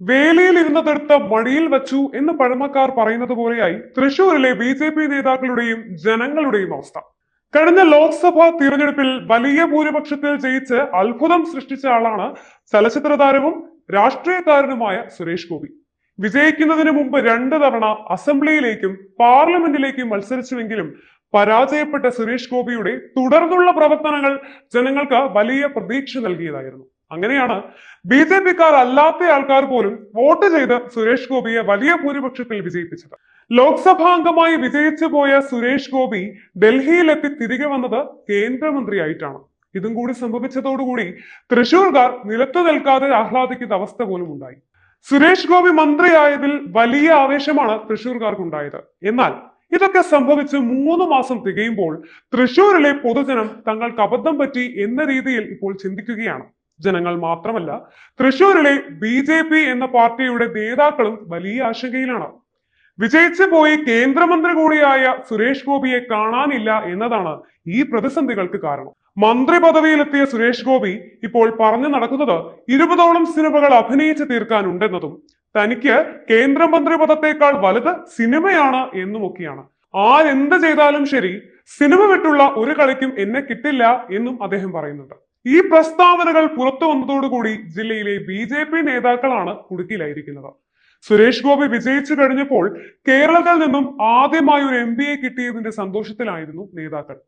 വേലിയിൽ ഇരുന്നതെടുത്ത മടിയിൽ വച്ചു എന്ന് പഴമക്കാർ പറയുന്നത് പോലെയായി തൃശൂരിലെ ബി നേതാക്കളുടെയും ജനങ്ങളുടെയും അവസ്ഥ. കഴിഞ്ഞ ലോക്സഭാ തിരഞ്ഞെടുപ്പിൽ വലിയ ഭൂരിപക്ഷത്തിൽ ജയിച്ച് അത്ഭുതം സൃഷ്ടിച്ച ആളാണ് ചലച്ചിത്ര താരവും രാഷ്ട്രീയക്കാരനുമായ സുരേഷ് ഗോപി. വിജയിക്കുന്നതിന് മുമ്പ് 2 തവണ അസംബ്ലിയിലേക്കും പാർലമെന്റിലേക്കും മത്സരിച്ചുവെങ്കിലും പരാജയപ്പെട്ട സുരേഷ് ഗോപിയുടെ തുടർന്നുള്ള പ്രവർത്തനങ്ങൾ ജനങ്ങൾക്ക് വലിയ പ്രതീക്ഷ നൽകിയതായിരുന്നു. അങ്ങനെയാണ് ബി അല്ലാത്ത ആൾക്കാർ പോലും വോട്ട് ചെയ്ത് സുരേഷ് ഗോപിയെ വലിയ ഭൂരിപക്ഷത്തിൽ വിജയിപ്പിച്ചത്. ലോക്സഭാ അംഗമായി വിജയിച്ചു പോയ സുരേഷ് ഗോപി ഡൽഹിയിലെത്തി തിരികെ വന്നത് കേന്ദ്രമന്ത്രിയായിട്ടാണ്. ഇതും കൂടി സംഭവിച്ചതോടുകൂടി തൃശൂർകാർ നിലത്തു നിൽക്കാതെ ആഹ്ലാദിക്കുന്ന അവസ്ഥ പോലും ഉണ്ടായി. സുരേഷ് ഗോപി മന്ത്രിയായതിൽ വലിയ ആവേശമാണ് തൃശൂർകാർക്കുണ്ടായത്. എന്നാൽ ഇതൊക്കെ സംഭവിച്ച് 3 മാസം തികയുമ്പോൾ തൃശൂരിലെ പൊതുജനം തങ്ങൾക്ക് അബദ്ധം പറ്റി എന്ന രീതിയിൽ ഇപ്പോൾ ചിന്തിക്കുകയാണ്. ജനങ്ങൾ മാത്രമല്ല, തൃശൂരിലെ ബി എന്ന പാർട്ടിയുടെ നേതാക്കളും വലിയ ആശങ്കയിലാണ്. വിജയിച്ചു പോയി കേന്ദ്രമന്ത്രി കൂടിയായ സുരേഷ് ഗോപിയെ കാണാനില്ല എന്നതാണ് ഈ പ്രതിസന്ധികൾക്ക് കാരണം. മന്ത്രി പദവിയിലെത്തിയ സുരേഷ് ഗോപി ഇപ്പോൾ പറഞ്ഞു നടക്കുന്നത് 20ഓളം സിനിമകൾ അഭിനയിച്ച് തീർക്കാനുണ്ടെന്നതും തനിക്ക് കേന്ദ്രമന്ത്രി പദത്തേക്കാൾ വലുത് സിനിമയാണ് എന്നുമൊക്കെയാണ്. ആരെന്ത് ചെയ്താലും ശരി, സിനിമ വിട്ടുള്ള ഒരു കളിക്കും എന്നെ കിട്ടില്ല എന്നും അദ്ദേഹം പറയുന്നുണ്ട്. ഈ പ്രസ്താവനകൾ പുറത്തു വന്നതോടുകൂടി ജില്ലയിലെ ബി നേതാക്കളാണ് കുടുക്കിലായിരിക്കുന്നത്. സുരേഷ് ഗോപി വിജയിച്ചു കഴിഞ്ഞപ്പോൾ കേരളത്തിൽ നിന്നും ആദ്യമായി ഒരു MB കിട്ടിയതിന്റെ സന്തോഷത്തിലായിരുന്നു നേതാക്കൾ.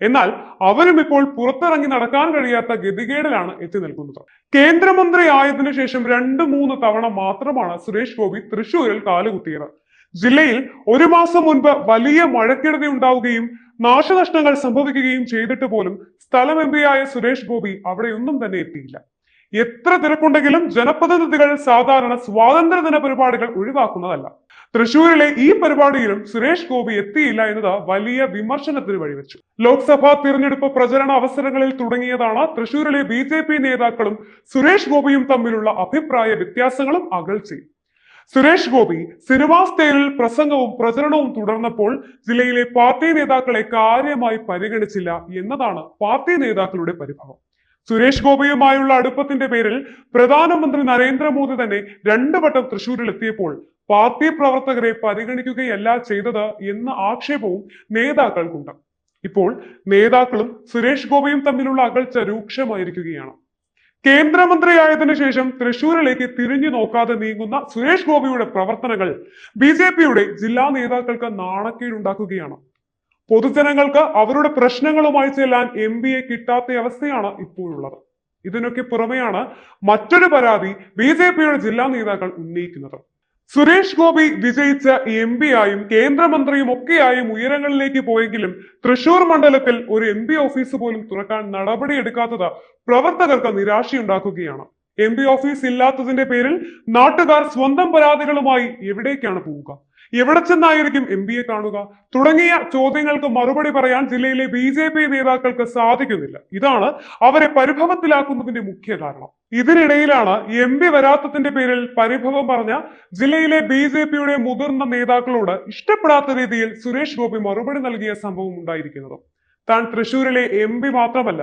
എന്നാൽ അവരും ഇപ്പോൾ പുറത്തിറങ്ങി നടക്കാൻ കഴിയാത്ത ഗതികേടിലാണ് എത്തി നിൽക്കുന്നത്. കേന്ദ്രമന്ത്രി ആയതിനു ശേഷം 2-3 തവണ മാത്രമാണ് സുരേഷ് ഗോപി തൃശൂരിൽ കാലുകുത്തിയത്. ജില്ലയിൽ 1 മാസം മുൻപ് വലിയ മഴക്കെടുതി ഉണ്ടാവുകയും നാശനഷ്ടങ്ങൾ സംഭവിക്കുകയും ചെയ്തിട്ട് പോലും സ്ഥലം MB ആയ സുരേഷ് ഗോപി അവിടെയൊന്നും തന്നെ എത്തിയില്ല. എത്ര തിരക്കുണ്ടെങ്കിലും ജനപ്രതിനിധികൾ സാധാരണ സ്വാതന്ത്ര്യദിന പരിപാടികൾ ഒഴിവാക്കുന്നതല്ല. തൃശൂരിലെ ഈ പരിപാടിയിലും സുരേഷ് ഗോപി എത്തിയില്ല എന്നത് വലിയ വിമർശനത്തിന് വഴിവെച്ചു. ലോക്സഭാ തിരഞ്ഞെടുപ്പ് പ്രചരണ അവസരങ്ങളിൽ തുടങ്ങിയതാണ് തൃശൂരിലെ ബി നേതാക്കളും സുരേഷ് ഗോപിയും തമ്മിലുള്ള അഭിപ്രായ വ്യത്യാസങ്ങളും അകൽച്ചയും. സുരേഷ് ഗോപി സിനിമാ സ്റ്റൈലിൽ പ്രസംഗവും പ്രചരണവും തുടർന്നപ്പോൾ ജില്ലയിലെ പാർട്ടി നേതാക്കളെ കാര്യമായി പരിഗണിച്ചില്ല എന്നതാണ് പാർട്ടി നേതാക്കളുടെ പരിഭവം. സുരേഷ് ഗോപിയുമായുള്ള അടുപ്പത്തിന്റെ പേരിൽ പ്രധാനമന്ത്രി നരേന്ദ്രമോദി തന്നെ 2 വട്ടം തൃശൂരിൽ എത്തിയപ്പോൾ പാർട്ടി പ്രവർത്തകരെ പരിഗണിക്കുകയല്ല ചെയ്തത് എന്ന ആക്ഷേപവും നേതാക്കൾക്കുണ്ട്. ഇപ്പോൾ നേതാക്കളും സുരേഷ് ഗോപിയും തമ്മിലുള്ള അകൽച്ച രൂക്ഷമായിരിക്കുകയാണ്. കേന്ദ്രമന്ത്രിയായതിനു ശേഷം തൃശൂരിലേക്ക് തിരിഞ്ഞു നോക്കാതെ നീങ്ങുന്ന സുരേഷ് ഗോപിയുടെ പ്രവർത്തനങ്ങൾ ബി ജില്ലാ നേതാക്കൾക്ക് നാണക്കേടുണ്ടാക്കുകയാണ്. പൊതുജനങ്ങൾക്ക് അവരുടെ പ്രശ്നങ്ങളുമായി ചെല്ലാൻ MB കിട്ടാത്ത അവസ്ഥയാണ് ഇപ്പോഴുള്ളത്. ഇതിനൊക്കെ പുറമെയാണ് മറ്റൊരു പരാതി ബി ജില്ലാ നേതാക്കൾ ഉന്നയിക്കുന്നത്. സുരേഷ് ഗോപി വിജയിച്ച MB ആയും കേന്ദ്രമന്ത്രിയും ഒക്കെയായും ഉയരങ്ങളിലേക്ക് പോയെങ്കിലും തൃശൂർ മണ്ഡലത്തിൽ ഒരു MB ഓഫീസ് പോലും തുറക്കാൻ നടപടിയെടുക്കാത്തത് പ്രവർത്തകർക്ക് നിരാശയുണ്ടാക്കുകയാണ്. MB ഓഫീസ് ഇല്ലാത്തതിന്റെ പേരിൽ നാട്ടുകാർ സ്വന്തം പരാതികളുമായി എവിടേക്കാണ് പോവുക? എവിടെ ചെന്നായിരിക്കും MB കാണുക? തുടങ്ങിയ ചോദ്യങ്ങൾക്ക് മറുപടി പറയാൻ ജില്ലയിലെ ബി നേതാക്കൾക്ക് സാധിക്കുന്നില്ല. ഇതാണ് അവരെ പരിഭവത്തിലാക്കുന്നതിന്റെ മുഖ്യ കാരണം. ഇതിനിടയിലാണ് MB വരാത്തതിന്റെ പേരിൽ പരിഭവം പറഞ്ഞ ജില്ലയിലെ ബി മുതിർന്ന നേതാക്കളോട് ഇഷ്ടപ്പെടാത്ത രീതിയിൽ സുരേഷ് ഗോപി മറുപടി നൽകിയ സംഭവം ഉണ്ടായിരിക്കുന്നത്. താൻ തൃശൂരിലെ MB മാത്രമല്ല,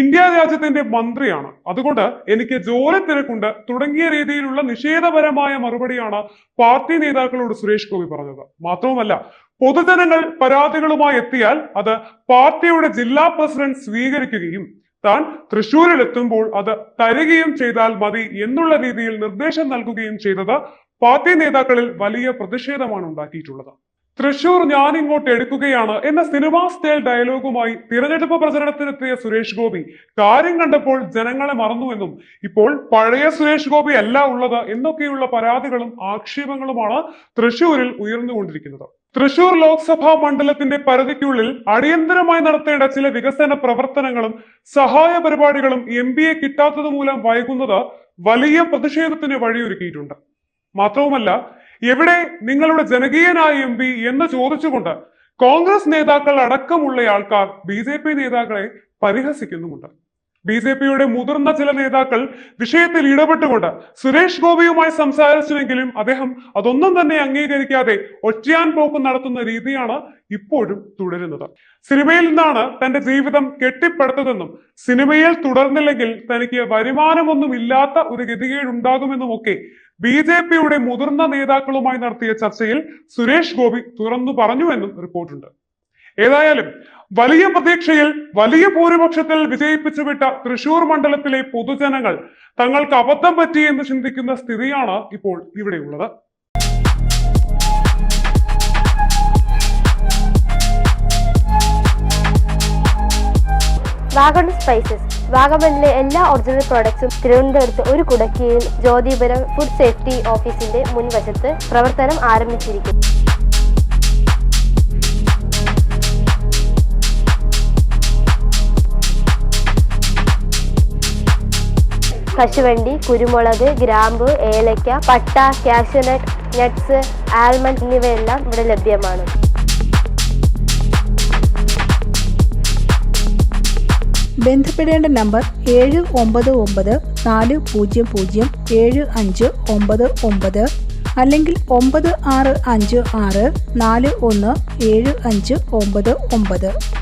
ഇന്ത്യ രാജ്യത്തിന്റെ മന്ത്രിയാണ്, അതുകൊണ്ട് എനിക്ക് ജോലി തിരക്കുണ്ട് തുടങ്ങിയ രീതിയിലുള്ള നിഷേധപരമായ മറുപടിയാണ് പാർട്ടി നേതാക്കളോട് സുരേഷ് ഗോപി പറഞ്ഞത്. മാത്രവുമല്ല, പൊതുജനങ്ങൾ പരാതികളുമായി എത്തിയാൽ അത് പാർട്ടിയുടെ ജില്ലാ പ്രസിഡന്റ് സ്വീകരിക്കുകയും താൻ തൃശൂരിൽ എത്തുമ്പോൾ അത് തരികയും ചെയ്താൽ മതി എന്നുള്ള രീതിയിൽ നിർദ്ദേശം നൽകുകയും ചെയ്തത് പാർട്ടി നേതാക്കളിൽ വലിയ പ്രതിഷേധമാണ് ഉണ്ടാക്കിയിട്ടുള്ളത്. തൃശൂർ ഞാൻ ഇങ്ങോട്ട് എടുക്കുകയാണ് എന്ന സിനിമാ സ്റ്റൈൽ ഡയലോഗുമായി തിരഞ്ഞെടുപ്പ് പ്രചരണത്തിനെത്തിയ സുരേഷ് ഗോപി കാര്യം കണ്ടപ്പോൾ ജനങ്ങളെ മറന്നുവെന്നും ഇപ്പോൾ പഴയ സുരേഷ് ഗോപി അല്ല ഉള്ളത് എന്നൊക്കെയുള്ള പരാതികളും ആക്ഷേപങ്ങളുമാണ് തൃശൂരിൽ ഉയർന്നുകൊണ്ടിരിക്കുന്നത്. തൃശൂർ ലോക്സഭാ മണ്ഡലത്തിന്റെ പരിധിക്കുള്ളിൽ അടിയന്തരമായി നടത്തേണ്ട ചില വികസന പ്രവർത്തനങ്ങളും സഹായ പരിപാടികളും MB കിട്ടാത്തത് മൂലം വൈകുന്നത് വലിയ പ്രതിഷേധത്തിന് വഴിയൊരുക്കിയിട്ടുണ്ട്. മാത്രവുമല്ല, എവിടെ നിങ്ങളുടെ ജനകീയനായ MB എന്ന് ചോദിച്ചുകൊണ്ട് കോൺഗ്രസ് നേതാക്കൾ അടക്കമുള്ള ആൾക്കാർ ബി നേതാക്കളെ പരിഹസിക്കുന്നുമുണ്ട്. ബി മുതിർന്ന ചില നേതാക്കൾ വിഷയത്തിൽ ഇടപെട്ടുകൊണ്ട് സുരേഷ് ഗോപിയുമായി സംസാരിച്ചുവെങ്കിലും അദ്ദേഹം അതൊന്നും തന്നെ അംഗീകരിക്കാതെ ഒറ്റയാൻ പോക്ക് നടത്തുന്ന രീതിയാണ് ഇപ്പോഴും തുടരുന്നത്. സിനിമയിൽ നിന്നാണ് തന്റെ ജീവിതം കെട്ടിപ്പടുത്തതെന്നും സിനിമയിൽ തുടർന്നില്ലെങ്കിൽ തനിക്ക് വരുമാനമൊന്നും ഇല്ലാത്ത ഒരു ഗതികേടുണ്ടാകുമെന്നും ഒക്കെ BJPയുടെ മുതിർന്ന നേതാക്കളുമായി നടത്തിയ ചർച്ചയിൽ സുരേഷ് ഗോപി തുറന്നു പറഞ്ഞുവെന്നും റിപ്പോർട്ടുണ്ട്. ഏതായാലും വലിയ പ്രതീക്ഷയിൽ വലിയ ഭൂരിപക്ഷത്തിൽ വിജയിപ്പിച്ചു വിട്ട തൃശൂർ മണ്ഡലത്തിലെ പൊതുജനങ്ങൾ തങ്ങൾക്ക് അബദ്ധം പറ്റി എന്ന് ചിന്തിക്കുന്ന സ്ഥിതിയാണ് ഇപ്പോൾ ഇവിടെയുള്ളത്. വാഗമൺ സ്പൈസസ്. വാഗമണിലെ എല്ലാ ഒറിജിനൽ പ്രോഡക്ട്സും തിരുവനന്തപുരത്ത് ഒരു കുടക്കീഴിൽ ജ്യോതിപുരം ഫുഡ് സേഫ്റ്റി ഓഫീസിന്റെ മുൻവശത്ത് പ്രവർത്തനം ആരംഭിച്ചിരിക്കുന്നു. കശുവണ്ടി, കുരുമുളക്, ഗ്രാമ്പു, ഏലക്ക, പട്ട, കാഷ്യൂനട്ട്, നട്ട്സ്, ആൽമണ്ട് എന്നിവയെല്ലാം ഇവിടെ ലഭ്യമാണ്. ബന്ധപ്പെടേണ്ട നമ്പർ 7994007599 അല്ലെങ്കിൽ 9656417599.